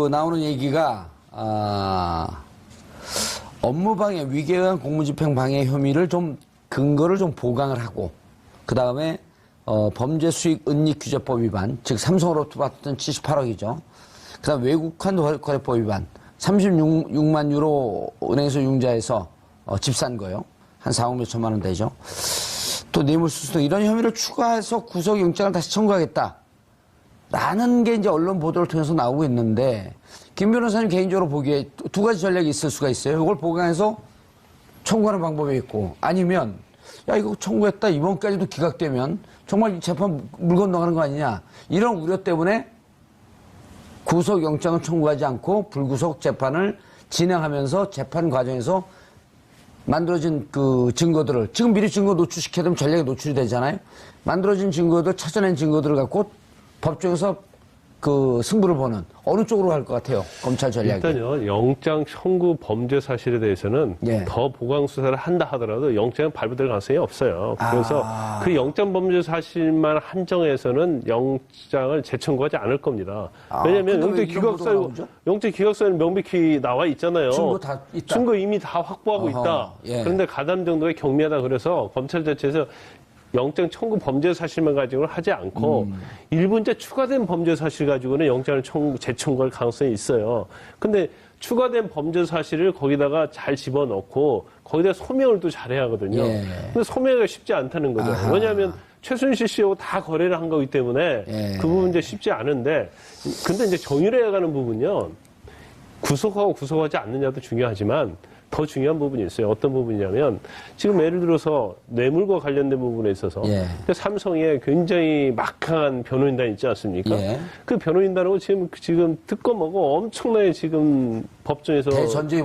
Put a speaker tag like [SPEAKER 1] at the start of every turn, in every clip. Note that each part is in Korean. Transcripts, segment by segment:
[SPEAKER 1] 나오는 얘기가 업무방해, 위계에 의한 공무집행 방해 혐의를 좀 근거를 좀 보강을 하고 그 다음에 범죄수익은닉규제법 위반, 즉 삼성으로부터 받았던 78억이죠. 그 다음 외국환 거래법 위반, 36만 유로 은행에서 융자해서 집 산 거요. 한 4억 몇천만 원 되죠. 또 뇌물수수 등 이런 혐의를 추가해서 구속영장을 다시 청구하겠다. 라는 게 이제 언론 보도를 통해서 나오고 있는데, 김 변호사님 개인적으로 보기에 두 가지 전략이 있을 수가 있어요. 이걸 보강해서 청구하는 방법이 있고, 아니면, 야, 이거 청구했다. 이번까지도 기각되면 정말 재판 물 건너가는 거 아니냐. 이런 우려 때문에 구속영장을 청구하지 않고 불구속 재판을 진행하면서 재판 과정에서 만들어진 그 증거들을, 지금 미리 증거 노출시켜야 되면 전략에 노출이 되잖아요. 만들어진 증거들, 찾아낸 증거들을 갖고 법정에서 그 승부를 보는 어느 쪽으로 갈 것 같아요? 검찰 전략이.
[SPEAKER 2] 일단요, 영장 청구 범죄 사실에 대해서는 더 보강 수사를 한다 하더라도 영장은 발부될 가능성이 없어요. 그래서 그 영장 범죄 사실만 한정해서는 영장을 재청구하지 않을 겁니다. 왜냐하면 영장 기각서에는 명백히 나와 있잖아요.
[SPEAKER 1] 증거 다 있다.
[SPEAKER 2] 증거 이미 다 확보하고 있다. 그런데 가담 정도가 경미하다 그래서 검찰 자체에서 영장 청구 범죄 사실만 가지고는 하지 않고 일부 이제 추가된 범죄 사실 가지고는 영장을 재청구할 가능성이 있어요. 근데 추가된 범죄 사실을 거기다가 잘 집어넣고 거기다 소명을 또 잘해야 하거든요. 근데 소명이 쉽지 않다는 거죠. 왜냐하면 최순실 씨하고 다 거래를 한 거기 때문에 그 부분 이제 쉽지 않은데, 근데 이제 정유래에 가는 부분요, 구속하고 구속하지 않느냐도 중요하지만 더 중요한 부분이 있어요. 어떤 부분이냐면, 지금 예를 들어서 뇌물과 관련된 부분에 있어서 삼성에 굉장히 막강한 변호인단 있지 않습니까? 그 변호인단하고 지금 특검하고 엄청나게 지금 법정에서 전쟁이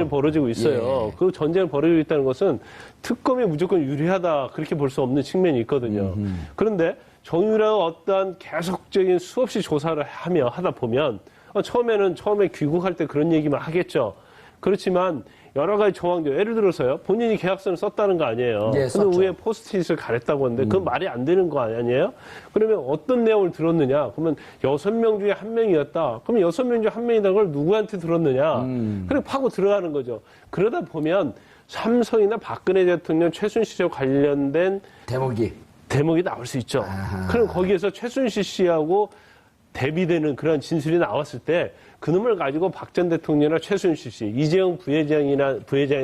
[SPEAKER 2] 벌어지고 있어요. 그 전쟁을 벌어지고 있다는 것은 특검이 무조건 유리하다, 그렇게 볼 수 없는 측면이 있거든요. 그런데 정유라가 어떠한 계속적인 수없이 조사를 하다 보면 처음에 귀국할 때 그런 얘기만 하겠죠. 그렇지만 여러 가지 정황들, 예를 들어서요, 본인이 계약서를 썼다는 거 아니에요. 근데 위에 포스트잇을 가렸다고 하는데 그건 말이 안 되는 거 아니에요? 그러면 어떤 내용을 들었느냐? 그러면 6명 중에 1명이었다. 그러면 6명 중에 1명이라는 걸 누구한테 들었느냐? 그래 파고 들어가는 거죠. 그러다 보면 삼성이나 박근혜 대통령, 최순실과 관련된 대목이 나올 수 있죠. 그럼 거기에서 최순실 씨하고 대비되는 그런 진술이 나왔을 때 그놈을 가지고 박 전 대통령이나 최순실 씨, 이재용 부회장에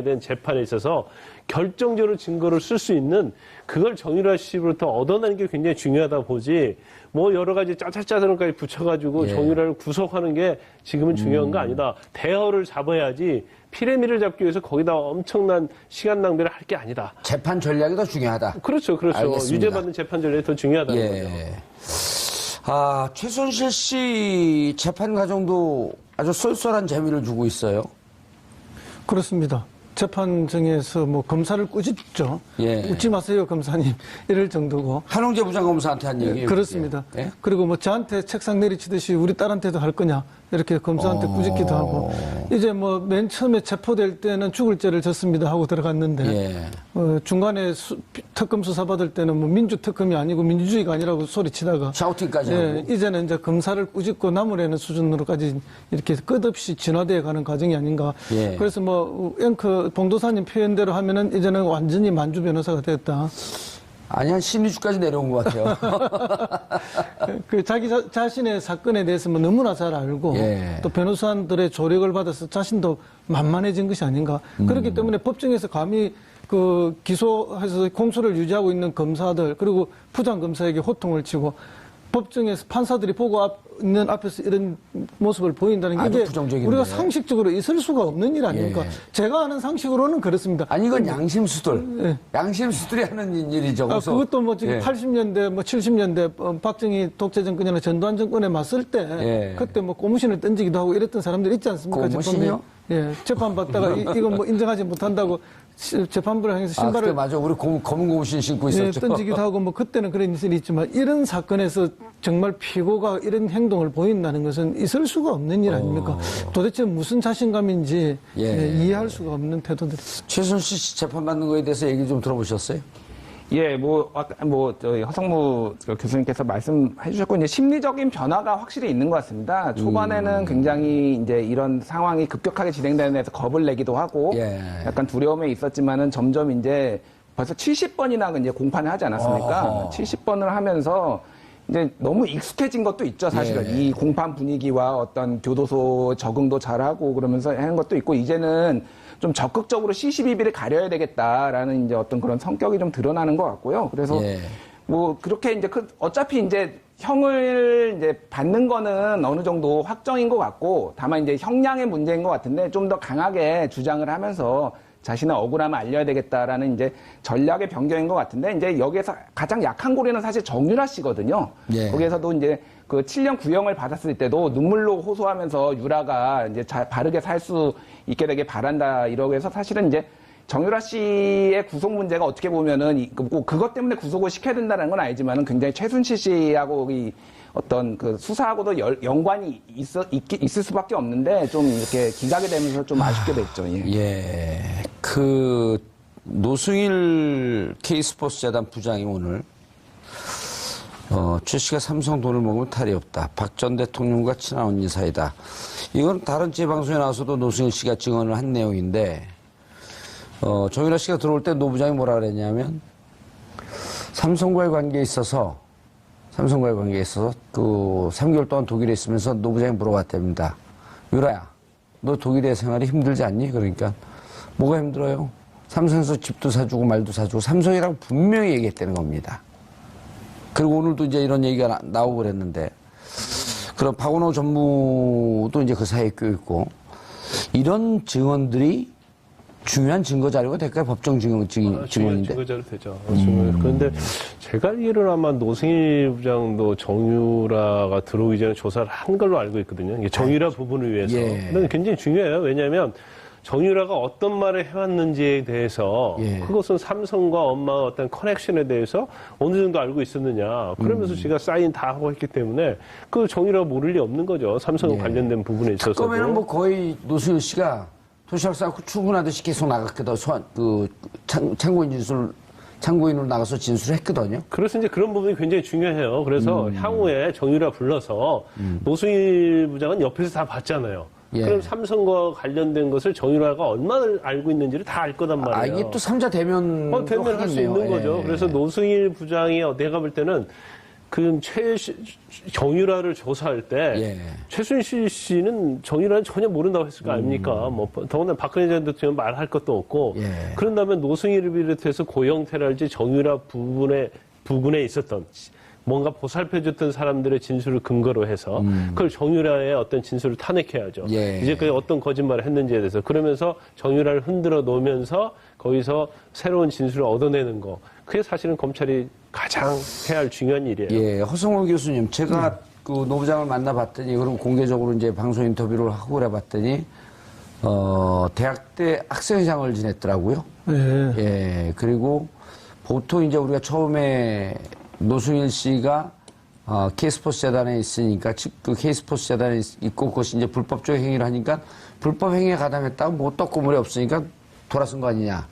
[SPEAKER 2] 대한 재판에 있어서 결정적으로 증거를 쓸 수 있는, 그걸 정유라 씨로부터 얻어내는 게 굉장히 중요하다 보지, 뭐 여러 가지 짜잘짜잘까지 붙여가지고 정유라를 구속하는 게 지금은 중요한 거 아니다. 대허를 잡아야지 피레미를 잡기 위해서 거기다 엄청난 시간 낭비를 할 게 아니다.
[SPEAKER 1] 재판 전략이 더 중요하다.
[SPEAKER 2] 그렇죠. 알겠습니다. 유죄받는 재판 전략이 더 중요하다는 거죠.
[SPEAKER 1] 최순실 씨 재판 과정도 아주 쏠쏠한 재미를 주고 있어요.
[SPEAKER 3] 그렇습니다. 재판정에서 뭐 검사를 꾸짖죠. 웃지 마세요, 검사님. 이럴 정도고.
[SPEAKER 1] 한홍재 부장검사한테 한 얘기예요.
[SPEAKER 3] 그렇습니다. 그리고 뭐 저한테 책상 내리치듯이 우리 딸한테도 할 거냐, 이렇게 검사한테 꾸짖기도 하고. 이제 뭐 맨 처음에 체포될 때는 죽을 죄를 졌습니다 하고 들어갔는데 중간에 특검 수사 받을 때는 뭐 민주특검이 아니고 민주주의가 아니라고 소리치다가
[SPEAKER 1] 샤우팅까지 하고.
[SPEAKER 3] 이제는 이제 검사를 꾸짖고 나무라는 수준으로까지 이렇게 끝없이 진화되어 가는 과정이 아닌가. 그래서 뭐 앵커 봉도사님 표현대로 하면은 이제는 완전히 만주 변호사가 됐다.
[SPEAKER 1] 아니, 한 신의주까지 내려온 것 같아요.
[SPEAKER 3] 그 자기 자신의 사건에 대해서 뭐 너무나 잘 알고 또 변호사들의 조력을 받아서 자신도 만만해진 것이 아닌가. 그렇기 때문에 법정에서 감히 그 기소해서 공소를 유지하고 있는 검사들, 그리고 부장검사에게 호통을 치고 법정에서 판사들이 보고 있는 앞에서 이런 모습을 보인다는 게 이게
[SPEAKER 1] 부정적인데.
[SPEAKER 3] 우리가 상식적으로 있을 수가 없는 일 아닙니까? 제가 아는 상식으로는 그렇습니다.
[SPEAKER 1] 아니, 이건 양심수들. 양심수들이 하는 일이죠.
[SPEAKER 3] 그것도 뭐 지금 80년대, 뭐 70년대 박정희 독재 정권이나 전두환 정권에 맞설 때 그때 뭐 고무신을 던지기도 하고 이랬던 사람들 있지 않습니까?
[SPEAKER 1] 고무신이요?
[SPEAKER 3] 재판 받다가 이건 뭐 인정하지 못한다고 재판부를 향해서 신발을
[SPEAKER 1] 맞아. 우리 검은 고무신 신고 있었죠.
[SPEAKER 3] 던지기도 하고 뭐 그때는 그런 일이 있지만 이런 사건에서 정말 피고가 이런 행동을 보인다는 것은 있을 수가 없는 일 아닙니까? 도대체 무슨 자신감인지 이해할 수가 없는 태도들.
[SPEAKER 1] 최순실 씨 재판 받는 거에 대해서 얘기 좀 들어보셨어요?
[SPEAKER 4] 예, 저희 허성무 교수님께서 말씀해 주셨고, 이제 심리적인 변화가 확실히 있는 것 같습니다. 초반에는 굉장히 이제 이런 상황이 급격하게 진행되는 데서 겁을 내기도 하고,
[SPEAKER 1] 예.
[SPEAKER 4] 약간 두려움에 있었지만은 점점 이제 벌써 70번이나 이제 공판을 하지 않았습니까? 70번을 하면서 이제 너무 익숙해진 것도 있죠, 사실은.
[SPEAKER 1] 예.
[SPEAKER 4] 이 공판 분위기와 어떤 교도소 적응도 잘하고 그러면서 하는 것도 있고, 이제는 좀 적극적으로 CCBB를 가려야 되겠다라는 이제 어떤 그런 성격이 좀 드러나는 것 같고요. 그래서
[SPEAKER 1] 예.
[SPEAKER 4] 그렇게 이제 어차피 이제 형을 이제 받는 거는 어느 정도 확정인 것 같고, 다만 이제 형량의 문제인 것 같은데 좀 더 강하게 주장을 하면서 자신의 억울함을 알려야 되겠다라는 이제 전략의 변경인 것 같은데, 이제 여기에서 가장 약한 고리는 사실 정유라 씨거든요.
[SPEAKER 1] 예.
[SPEAKER 4] 거기에서도 이제 그 7년 구형을 받았을 때도 눈물로 호소하면서 유라가 이제 바르게 살 수 있게 되길 바란다 이러고 해서, 사실은 이제 정유라 씨의 구속 문제가 어떻게 보면은 꼭 그것 때문에 구속을 시켜야 된다는 건 아니지만은 굉장히 최순실 씨하고 이 어떤 그 수사하고도 연관이 있을 수밖에 없는데, 좀 이렇게 기각이 되면서 좀 아쉽게 됐죠. 예.
[SPEAKER 1] 예. 그 노승일 K스포츠 재단 부장이 오늘 최 씨가 삼성 돈을 먹으면 탈이 없다. 박 전 대통령과 친한 언니 사이다. 이건 다른 재방송에 나와서도 노승일 씨가 증언을 한 내용인데, 정유라 씨가 들어올 때 노 부장이 뭐라 그랬냐면, 삼성과의 관계에 있어서 그 3개월 동안 독일에 있으면서 노 부장이 물어봤답니다. 유라야, 너 독일의 생활이 힘들지 않니? 그러니까 뭐가 힘들어요? 삼성에서 집도 사주고 말도 사주고 삼성이라고 분명히 얘기했다는 겁니다. 그리고 오늘도 이제 이런 얘기가 나오고 그랬는데, 그럼 박원호 전무도 이제 그 사이에 껴있고, 이런 증언들이 중요한 증거 자료가 될까요? 법정 증언인데.
[SPEAKER 2] 증거 자료 되죠. 그런데 제가 알기로는 아마 노승일 부장도 정유라가 들어오기 전에 조사를 한 걸로 알고 있거든요. 이게 정유라 부분을 위해서.
[SPEAKER 1] 예.
[SPEAKER 2] 근데 굉장히 중요해요. 왜냐하면 정유라가 어떤 말을 해왔는지에 대해서
[SPEAKER 1] 예.
[SPEAKER 2] 그것은 삼성과 엄마의 어떤 커넥션에 대해서 어느 정도 알고 있었느냐. 그러면서 제가 사인 다 하고 했기 때문에 그 정유라가 모를 리 없는 거죠. 삼성과 관련된 부분에 있어서.
[SPEAKER 1] 특검에는 뭐 거의 노승일 씨가 도시락 싸고 출근하듯이 계속 나갔거든. 참고인으로 나가서 진술을 했거든요.
[SPEAKER 2] 그래서 이제 그런 부분이 굉장히 중요해요. 그래서 향후에 정유라 불러서 노승일 부장은 옆에서 다 봤잖아요.
[SPEAKER 1] 예.
[SPEAKER 2] 그럼 삼성과 관련된 것을 정유라가 얼마나 알고 있는지를 다 알 거단 말이에요.
[SPEAKER 1] 이게 또 3자 대면
[SPEAKER 2] 대면을 할 수 있는 거죠.
[SPEAKER 1] 예.
[SPEAKER 2] 그래서 노승일 부장이 내가 볼 때는 그 정유라를 조사할 때
[SPEAKER 1] 예.
[SPEAKER 2] 최순실 씨는 정유라는 전혀 모른다고 했을 거 아닙니까? 뭐 더군다나 박근혜 전 대통령 말할 것도 없고
[SPEAKER 1] 예.
[SPEAKER 2] 그런 다음에 노승일을 비롯해서 고영태랄지 정유라 부분에 있었던 뭔가 보살펴줬던 사람들의 진술을 근거로 해서 그걸 정유라의 어떤 진술을 탄핵해야죠.
[SPEAKER 1] 예.
[SPEAKER 2] 이제 그 어떤 거짓말을 했는지에 대해서 그러면서 정유라를 흔들어 놓으면서 거기서 새로운 진술을 얻어내는 거. 그게 사실은 검찰이 가장 해야 할 중요한 일이에요.
[SPEAKER 1] 예, 허성원 교수님, 제가 그 노부장을 만나봤더니, 그럼 공개적으로 이제 방송 인터뷰를 하고 그래 봤더니, 대학 때 학생회장을 지냈더라고요.
[SPEAKER 3] 예.
[SPEAKER 1] 예, 그리고 보통 이제 우리가 처음에 노승일 씨가 K스포츠 재단에 있으니까, 즉 그 K스포츠 재단에 있고 그것이 이제 불법적 행위를 하니까 불법 행위에 가담했다고 뭐 떡고물이 없으니까 돌아선 거 아니냐.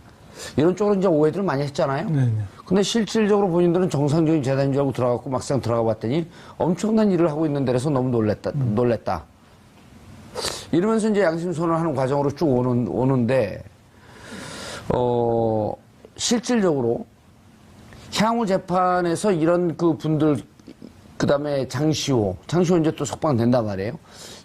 [SPEAKER 1] 이런 쪽으로 이제 오해들을 많이 했잖아요.
[SPEAKER 3] 네네.
[SPEAKER 1] 근데 실질적으로 본인들은 정상적인 재단인 줄 알고 들어갔고 막상 들어가 봤더니 엄청난 일을 하고 있는 데라서 너무 놀랬다. 이러면서 이제 양심선언을 하는 과정으로 쭉 오는데, 실질적으로 향후 재판에서 이런 그 분들, 그 다음에 장시호 이제 또 석방된단 말이에요.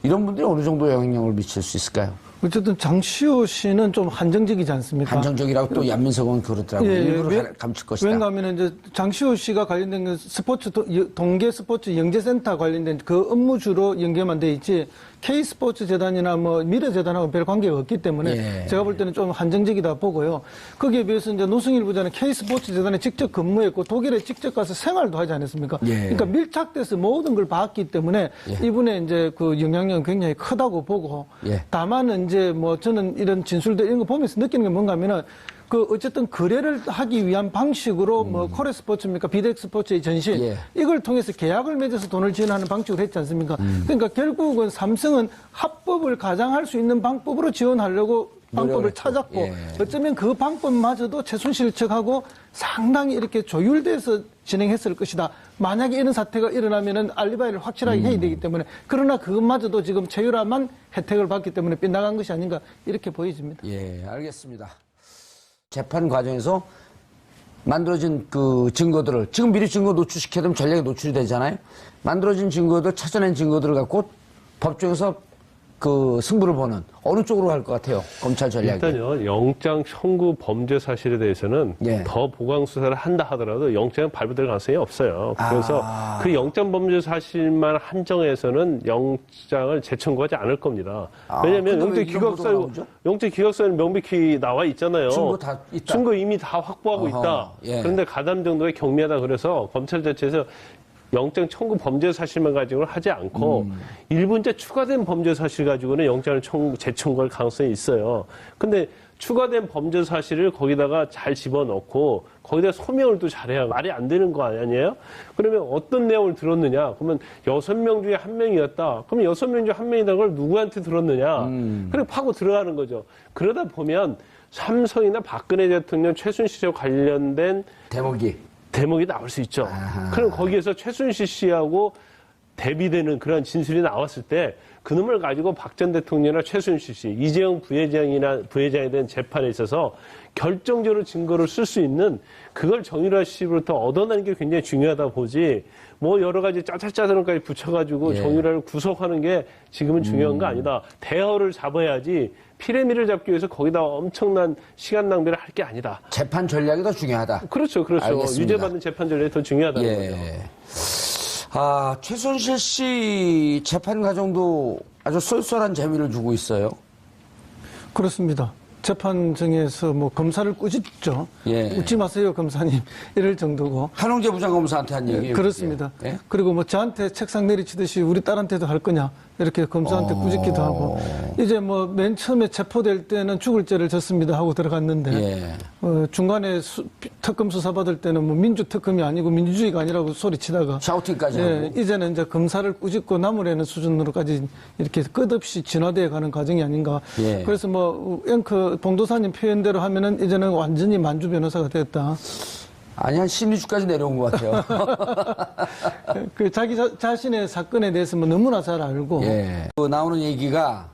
[SPEAKER 1] 이런 분들이 어느 정도 영향력을 미칠 수 있을까요?
[SPEAKER 3] 어쨌든 장시호 씨는 좀 한정적이지 않습니까?
[SPEAKER 1] 한정적이라고 또 양민석은 그러더라고요.
[SPEAKER 3] 예,
[SPEAKER 1] 일부러 감출 것이다.
[SPEAKER 3] 왜냐하면 이제 장시호 씨가 관련된 그 동계 스포츠 영재센터 관련된 그 업무주로 연계만 돼 있지 K스포츠 재단이나 뭐 미래재단하고 별 관계가 없기 때문에
[SPEAKER 1] 예.
[SPEAKER 3] 제가 볼 때는 좀 한정적이다 보고요. 거기에 비해서 이제 노승일 부장은 K스포츠 재단에 직접 근무했고 독일에 직접 가서 생활도 하지 않았습니까?
[SPEAKER 1] 예.
[SPEAKER 3] 그러니까 밀착돼서 모든 걸 봤기 때문에 이분의 이제 그 영향력은 굉장히 크다고 보고
[SPEAKER 1] 예.
[SPEAKER 3] 다만 이제 뭐 저는 이런 진술들 이런 거 보면서 느끼는 게 뭔가 하면은 그 어쨌든 거래를 하기 위한 방식으로 뭐 코레스포츠입니까 비덱스포츠의 전신
[SPEAKER 1] 예.
[SPEAKER 3] 이걸 통해서 계약을 맺어서 돈을 지원하는 방식으로 했지 않습니까? 그러니까 결국은 삼성은 합법을 가장할 수 있는 방법으로 지원하려고 방법을 찾았고 어쩌면 그 방법마저도 최순실 측하고 상당히 이렇게 조율돼서 진행했을 것이다. 만약에 이런 사태가 일어나면은 알리바이를 확실하게 해야 되기 때문에 그러나 그것마저도 지금 최유라만 혜택을 받기 때문에 빗나간 것이 아닌가 이렇게 보여집니다.
[SPEAKER 1] 예, 알겠습니다. 재판 과정에서 만들어진 그 증거들을 지금 미리 증거 노출시켜야 되면 전략에 노출이 되잖아요. 만들어진 증거들, 찾아낸 증거들을 갖고 법정에서 그 승부를 보는 어느 쪽으로 갈 것 같아요? 검찰 전략이.
[SPEAKER 2] 일단요, 영장 청구 범죄 사실에 대해서는 더 보강 수사를 한다 하더라도 영장은 발부될 가능성이 없어요. 그래서 그 영장 범죄 사실만 한정해서는 영장을 재청구하지 않을 겁니다. 왜냐하면 영장 기각서에는 명백히 나와 있잖아요.
[SPEAKER 1] 증거 다 있다.
[SPEAKER 2] 증거 이미 다 확보하고 있다. 그런데 가담 정도가 경미하다 그래서 검찰 자체에서 영장 청구 범죄 사실만 가지고는 하지 않고 일부 이제 추가된 범죄 사실 가지고는 영장을 재청구할 가능성이 있어요. 근데 추가된 범죄 사실을 거기다가 잘 집어넣고 거기다 소명을 또 잘해야 말이 안 되는 거 아니에요? 그러면 어떤 내용을 들었느냐? 그러면 6명 중에 1명이었다. 그럼 6명 중에 1명이다. 그걸 누구한테 들었느냐? 그리고 파고 들어가는 거죠. 그러다 보면 삼성이나 박근혜 대통령 최순실 씨와 관련된 대목이 나올 수 있죠. 그럼 거기에서 최순실 씨하고 대비되는 그런 진술이 나왔을 때 그놈을 가지고 박 전 대통령이나 최순실 씨, 이재용 부회장에 대한 재판에 있어서 결정적으로 증거를 쓸 수 있는 그걸 정유라 씨로부터 얻어내는 게 굉장히 중요하다 보지 뭐 여러 가지 짜잘짜잘한까지 붙여가지고 정유라를 구속하는 게 지금은 중요한 거 아니다. 대허를 잡아야지 피레미를 잡기 위해서 거기다 엄청난 시간 낭비를 할 게 아니다.
[SPEAKER 1] 재판 전략이 더 중요하다.
[SPEAKER 2] 그렇죠.
[SPEAKER 1] 알겠습니다.
[SPEAKER 2] 유죄받는 재판 전략이 더 중요하다는 거죠.
[SPEAKER 1] 최순실 씨 재판 과정도 아주 쏠쏠한 재미를 주고 있어요.
[SPEAKER 3] 그렇습니다. 재판정에서 뭐 검사를 꾸짖죠. 웃지 마세요, 검사님. 이럴 정도고.
[SPEAKER 1] 한홍재 부장검사한테 한 얘기예요.
[SPEAKER 3] 그렇습니다. 그리고 뭐 저한테 책상 내리치듯이 우리 딸한테도 할 거냐. 이렇게 검사한테 꾸짖기도 하고. 이제 뭐 맨 처음에 체포될 때는 죽을 죄를 졌습니다 하고 들어갔는데 중간에 특검 수사 받을 때는 뭐 민주특검이 아니고 민주주의가 아니라고 소리치다가
[SPEAKER 1] 샤우팅까지 하고.
[SPEAKER 3] 이제는 이제 검사를 꾸짖고 나무라는 수준으로까지 이렇게 끝없이 진화되어 가는 과정이 아닌가. 그래서 뭐 앵커 봉도사님 표현대로 하면은 이제는 완전히 만주 변호사가 됐다.
[SPEAKER 1] 아니, 한 심리주까지 내려온 것 같아요.
[SPEAKER 3] 그 자기 자신의 사건에 대해서 뭐 너무나 잘 알고.
[SPEAKER 1] 나오는 얘기가,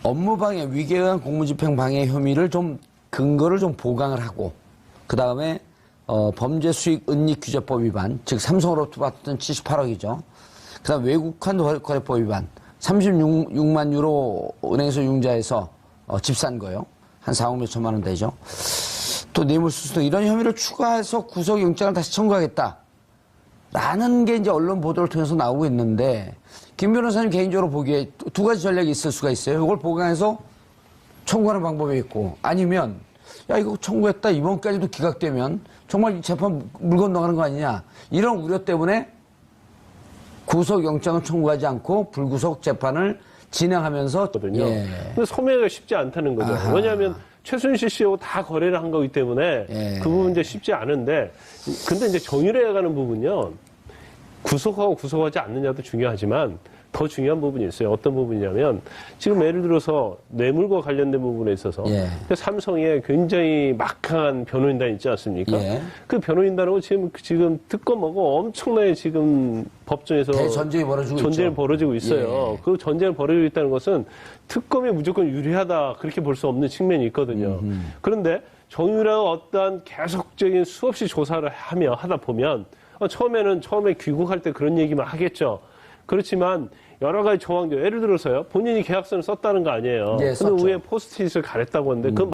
[SPEAKER 1] 업무방해, 위계에 의한 공무집행 방해 혐의를 좀, 근거를 좀 보강을 하고, 그 다음에, 범죄수익은닉규제법 위반, 즉, 삼성으로부터 받던 78억이죠. 그 다음 외국환거래법 위반, 36만 유로 은행에서 융자해서, 집 산 거요. 한 4억 몇 천만 원 되죠. 또 뇌물수수 등 이런 혐의를 추가해서 구속영장을 다시 청구하겠다. 라는 게 이제 언론 보도를 통해서 나오고 있는데, 김 변호사님 개인적으로 보기에 두 가지 전략이 있을 수가 있어요. 이걸 보강해서 청구하는 방법이 있고, 아니면, 야, 이거 청구했다. 이번까지도 기각되면 정말 재판 물 건너가는 거 아니냐. 이런 우려 때문에 구속영장은 청구하지 않고 불구속 재판을 진행하면서.
[SPEAKER 2] 근데 소명하기가 쉽지 않다는 거죠. 왜냐하면 최순실 씨하고 다 거래를 한 거기 때문에 그 부분 이제 쉽지 않은데, 근데 이제 정유라에 가는 부분요, 구속하고 구속하지 않느냐도 중요하지만 더 중요한 부분이 있어요. 어떤 부분이냐면 지금 예를 들어서 뇌물과 관련된 부분에 있어서 삼성에 굉장히 막강한 변호인단 있지 않습니까? 그 변호인단하고 지금 특검하고 엄청나게 지금 법정에서 전쟁이 벌어지고 있어요. 그 전쟁을 벌이고 있다는 것은 특검이 무조건 유리하다 그렇게 볼 수 없는 측면이 있거든요. 그런데 정유라가 어떠한 계속적인 수없이 조사를 하다 보면 처음에 귀국할 때 그런 얘기만 하겠죠. 그렇지만 여러 가지 정황들, 예를 들어서요, 본인이 계약서를 썼다는 거 아니에요. 근데 위에 포스트잇을 가렸다고 하는데